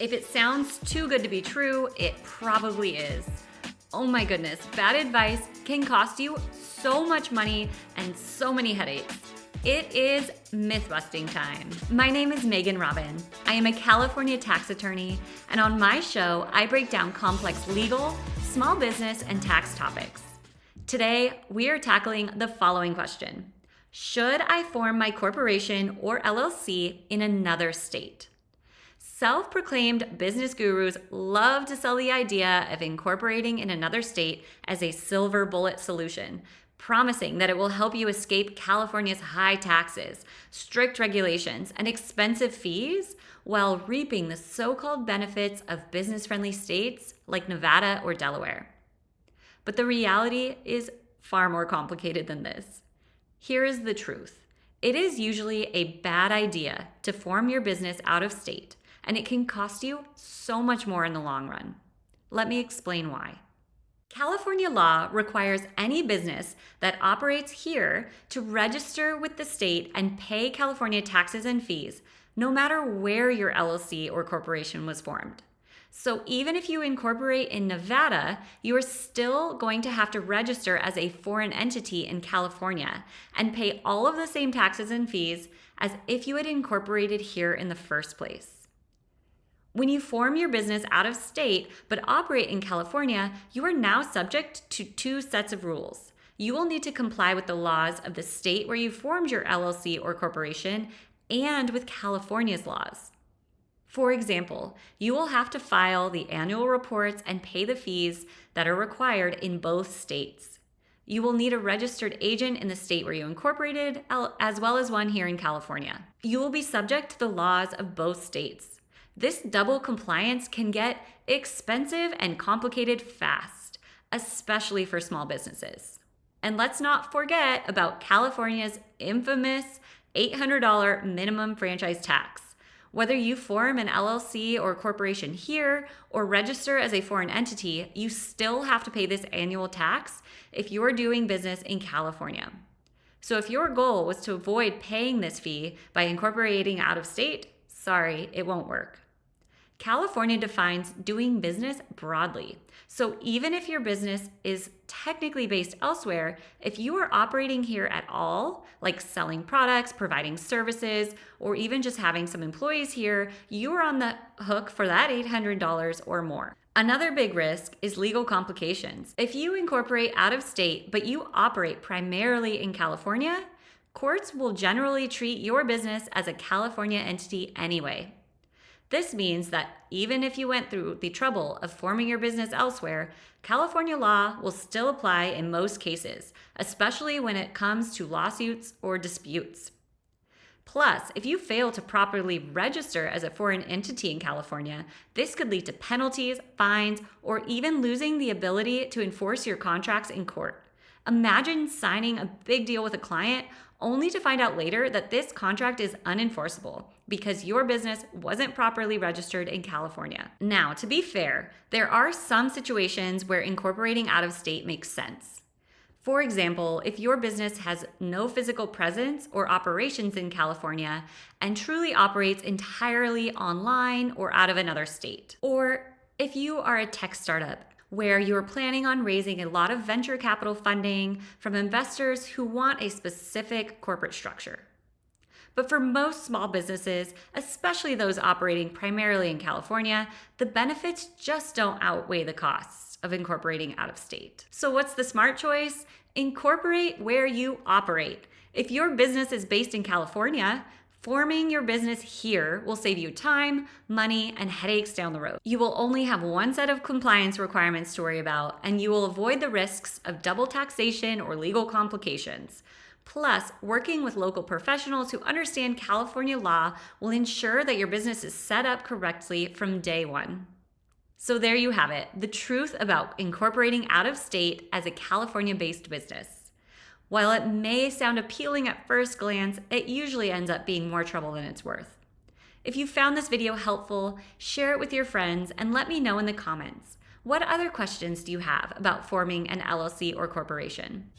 If it sounds too good to be true, it probably is. Oh my goodness, bad advice can cost you so much money and so many headaches. It is myth-busting time. My name is Megan Robin. I am a California tax attorney, and on my show, I break down complex legal, small business, and tax topics. Today, we are tackling the following question. Should I form my corporation or LLC in another state? Self-proclaimed business gurus love to sell the idea of incorporating in another state as a silver bullet solution, promising that it will help you escape California's high taxes, strict regulations, and expensive fees while reaping the so-called benefits of business-friendly states like Nevada or Delaware. But the reality is far more complicated than this. Here is the truth. It is usually a bad idea to form your business out of state, and it can cost you so much more in the long run. Let me explain why. California law requires any business that operates here to register with the state and pay California taxes and fees, no matter where your LLC or corporation was formed. So even if you incorporate in Nevada, you are still going to have to register as a foreign entity in California and pay all of the same taxes and fees as if you had incorporated here in the first place. When you form your business out of state but operate in California, you are now subject to two sets of rules. You will need to comply with the laws of the state where you formed your LLC or corporation and with California's laws. For example, you will have to file the annual reports and pay the fees that are required in both states. You will need a registered agent in the state where you incorporated, as well as one here in California. You will be subject to the laws of both states. This double compliance can get expensive and complicated fast, especially for small businesses. And let's not forget about California's infamous $800 minimum franchise tax. Whether you form an LLC or corporation here or register as a foreign entity, you still have to pay this annual tax if you're doing business in California. So if your goal was to avoid paying this fee by incorporating out of state, sorry, it won't work. California defines doing business broadly. So even if your business is technically based elsewhere, if you are operating here at all, like selling products, providing services, or even just having some employees here, you are on the hook for that $800 or more. Another big risk is legal complications. If you incorporate out of state, but you operate primarily in California, courts will generally treat your business as a California entity anyway. This means that even if you went through the trouble of forming your business elsewhere, California law will still apply in most cases, especially when it comes to lawsuits or disputes. Plus, if you fail to properly register as a foreign entity in California, this could lead to penalties, fines, or even losing the ability to enforce your contracts in court. Imagine signing a big deal with a client only to find out later that this contract is unenforceable because your business wasn't properly registered in California. Now, to be fair, there are some situations where incorporating out of state makes sense. For example, if your business has no physical presence or operations in California and truly operates entirely online or out of another state. Or if you are a tech startup where you're planning on raising a lot of venture capital funding from investors who want a specific corporate structure. But for most small businesses, especially those operating primarily in California, the benefits just don't outweigh the costs of incorporating out of state. So what's the smart choice? Incorporate where you operate. If your business is based in California, forming your business here will save you time, money, and headaches down the road. You will only have one set of compliance requirements to worry about, and you will avoid the risks of double taxation or legal complications. Plus, working with local professionals who understand California law will ensure that your business is set up correctly from day one. So there you have it, the truth about incorporating out of state as a California-based business. While it may sound appealing at first glance, it usually ends up being more trouble than it's worth. If you found this video helpful, share it with your friends and let me know in the comments. What other questions do you have about forming an LLC or corporation?